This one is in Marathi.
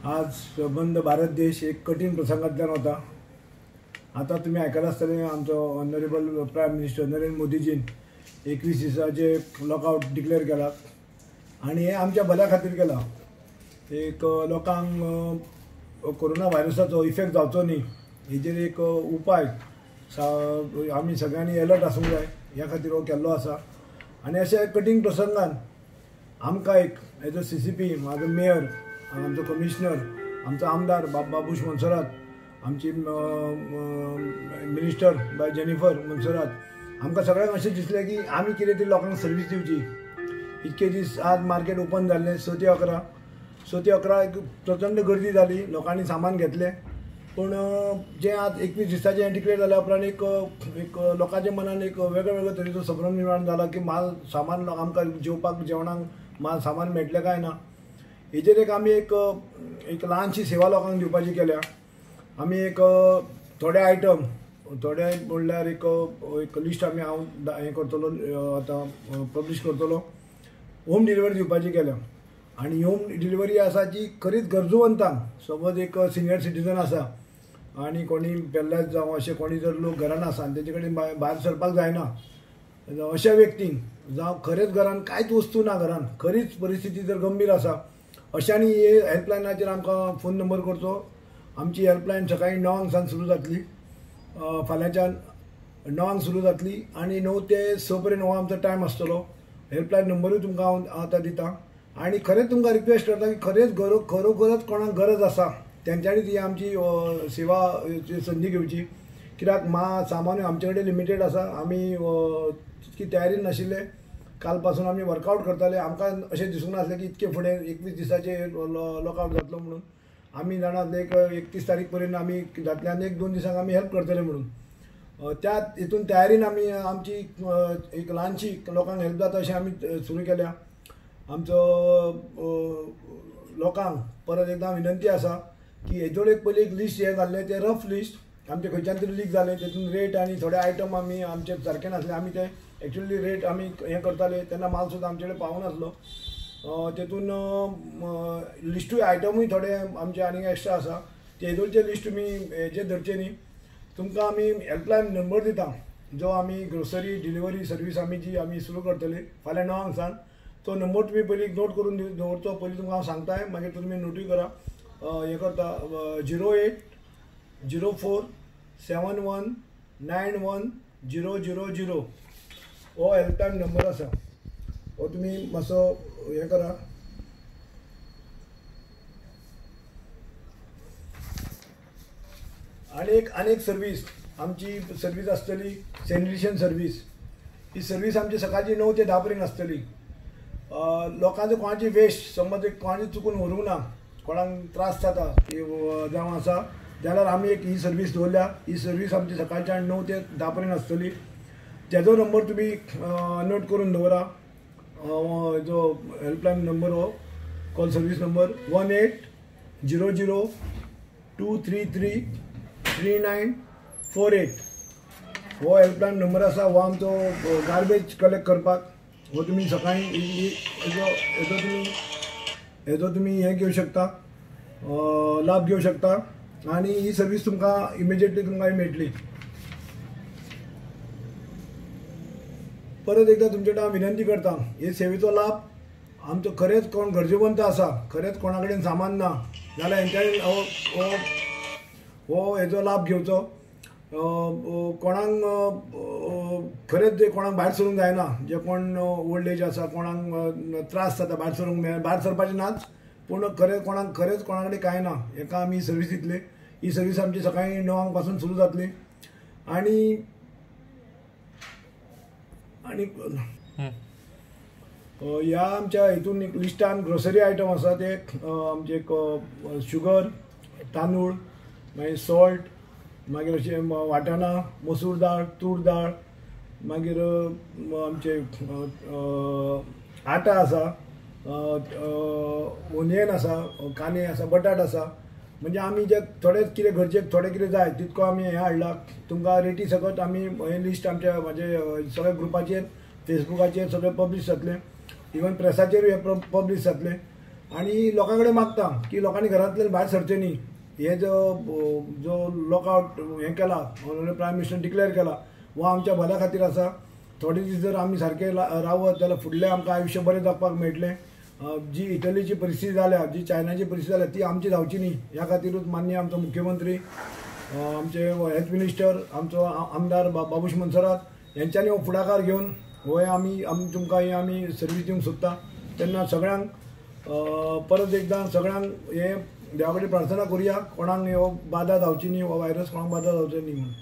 आज संबंध भारत देश एक कठीण प्रसंगातल्यान होता। आता तुम्ही ऐकला आसतले आमचो ऑनरेबल प्रायम मिनिस्टर नरेंद्र मोदीजीन 21 दिसाचे लॉकआउट डिक्लेअर केला आणि हे आमच्या भल्या खातीर केला। एक लोकांक कोरोना व्हायरसाचो इफेक्ट जावचो न्ही हेजेर एक उपाय आमी सगळ्यांनी अलर्ट आसूंक जाय ह्या खातीर हो केल्लो आसा। आनी अशा कठीण प्रसंगान आमकां एक एज अ CCP म्हाजो मेयर आमचो कमिशनर आमचो आमदार बाबूश मोन्सेरात आमची मिनिस्टर बाय जेनिफर मोन्सेरात आमकां सगळ्यांक अशें दिसलें की आमी कितें तरी लोकांक सर्वीस दिवची। इतके दीस आज मार्केट ओपन जाल्लें 6 ते 11 एक प्रचंड गर्दी जाली, लोकांनी सामान घेतलें। पूण जें आज 21 दिसाचें डिक्लेअर जाल्या उपरांत एक लोकांच्या मनान एक वेगळ्या तरेचो संभ्रम निर्माण जाला की सामान आमकां जेवणाक सामान मेळटलें काय ना। हेजेर एक आमी एक ल्हानशी सेवा लोकांक दिवपाची केल्या। आमी एक थोडे आयटम थोडे म्हणल्यार एक लिस्ट आमी हें करतलो आतां पब्लीश करतलो। होम डिलिव्हरी दिवपाची केल्या आनी होम डिलिव्हरी आसा जी खरीच गरजूवंतांक समज एक सिनियर सिटीजन आसा आनी कोणी पेरलायज जावं अशें कोणी जर लोक घरान आसा आनी तेजे कडेन भायर सरपाक जायना अशा व्यक्तींक जावं खरेंच घरान कांयच वस्तू ना घरान खरीच परिस्थिती जर गंभीर आसा अशांनी हे हेल्पलायनाचेर आमकां फोन नंबर करचो। आमची हेल्पलायन सकाळीं 9 सुरू जातली, फाल्यांच्यान 9 सुरू जातली आनी 9 ते 6 पर्यंत हो आमचो टायम आसतलो। हेल्पलायन नंबरूय तुमकां हांव आतां दितां आनी खरेंच तुमकां रिक्वेस्ट करता की खरेंच खरोखरच कोणाक गरज आसा तेंच्यांनीच ही आमची सेवा संदी घेवची। कित्याक सामान आमचे कडेन लिमिटेड आसा। आमी तितकी तयारीन नाशिल्ले, काल पासून आमी वर्कआउट करताले। आमकां अशें दिसूंक नासलें की इतके फुडें 21 दिसाचे लॉकआउट जातलो म्हणून। आमी जाणात 31 तारीख पर्यंत आमी जातले आनी 1-2 दिसांक आमी हेल्प करतले म्हणून। त्या हितून तयारीन आमी आमची एक ल्हानशी लोकांक हेल्प जाता अशें आमी सुरू केल्या। आमचो लोकांक परत एकदां विनंती आसा की हेजोड एक पयलीं एक लिस्ट हें जाल्लें तें रफ लिस्ट आमचे खंयच्यान तरी लीक जालें, तेतून रेट आनी थोडे आयटम आमी आमचे सारके नासले। आमी ते एक्चुअली रेट आमी हें करताले तेन्ना माल सुद्दां आमचे कडेन पावनासलो। तेतून लिस्टूय आयटमूय थोडे आमचे आनीक एक्स्ट्रा आसा। तेजोडचे लिस्ट तुमी हेजेर धरचे न्ही। तुमकां आमी हेल्पलायन नंबर दिता जो आमी ग्रोसरी डिलिव्हरी सर्वीस आमी जी आमी सुरू करतली फाल्यां 9 सावन। तो नंबर तुमी पयलीं नोट करून दवरचो। पयलीं तुमकां हांव सांगताय मागीर तुमी नोटूय करा। हें करता 0804719100 हो हेल्पलायन नंबर आसा। हो तुमी मातसो हें करा। आनी एक सर्वीस आमची सर्वीस आसतली सॅनिटेशन सर्वीस। ही सर्वीस आमची सकाळची 9 ते 10 पर्यंत आसतली। लोकांचो कोणाची वेस्ट समज एक कोणाची चुकून व्हरूंक ना, कोणाक त्रास जाता जावं आसा जाल्यार आमी एक ही सर्वीस दवरल्या। ही सर्वीस आमची सकाळच्यान 9 ते 10 पर्यंत आसतली। तेजो नंबर तुमी नोट करून दवरा। जो हेल्पलायन नंबर हो कॉल सर्वीस नंबर 1800-233-3948 हो हेल्पलायन नंबर आसा। हो आमचो गार्बेज कलेक्ट करपाक हो तुमी सकाळीं हेजो तुमी हें घेवं शकता, लाभ घेवं शकता आनी ही सर्वीस तुमकां इमिजिएटली तुमकां मेळटली। परत एकदां तुमचे कडेन हांव विनंती करता हे सेवेचो लाभ आमचो खरेंच कोण गरजेवंत आसा, खरेंच कोणा कडेन सामान ना जाल्यार हेंच्यांनी हो हेजो लाभ घेवचो। कोणाक खरेंच जे कोणाक भायर सरूंक जायना, जे कोण ओल्ड एज आसा, कोणाक त्रास जाता भायर सरूंक मेळना, भायर सरपाचें नाच पूण खरेंच कोणा कडेन कांय ना हेका आमी सर्वीस दितले। ही सर्वीस आमची सकाळीं 9 पासून सुरू जातली आनी ह्या आमच्या हितून एक लिस्टान ग्रोसरी आयटम आसा ते आमचे शुगर, तांदूळ, मागीर सॉल्ट, मागीर अशें वाटाणा, मसूर दाळ, तूर दाळ, मागीर आमचे आटा आसा, ओनियन आसा, कांदे आसा, बटाट आसा। म्हणजे आमी जे थोडे कितें गरजेक थोडे कितें जाय तितको आमी हें हाडला। तुमकां रेटी सकट आमी हें लिस्ट आमच्या म्हाजे सगळ्या ग्रुपाचेर फेसबुकाचेर सगळें पब्लीश जातलें, इवन प्रेसाचेरूय हें पब्लीश जातलें आणि लोकांकडे मागता की लोकांनी घरांतल्यान भायर सरचें न्ही. हे जो लॉकआउट हें केला प्रायम मिनिस्टर डिक्लेअर केला वो आमच्या भल्या खातीर आसा. थोडे दीस जर आमी सारके रावत जाल्यार फुडलें आमकां आयुश्य बरें जगपाक मेळटलें. जी इटलीची परिस्थिती जाल्या, जी चायनाची परिस्थिती जाल्या ती आमची जावची न्ही. ह्या खातीरूच माननीय आमचो मुख्यमंत्री, आमचे हेल्थ मिनिस्टर, आमचो आमदार बाबूश मनसरात यांच्यानी हो फुडाकार घेवन हो तुमकां ही आमी सर्वीस दिवंक सोदता. तेन्ना सगळ्यांक परत एकदां सगळ्यांक हे देवा कडेन प्रार्थना करुया कोणाक ह्यो बाधा जावची न्ही, हो व्हायरस कोणाक बाधा जावचो न्ही म्हणून.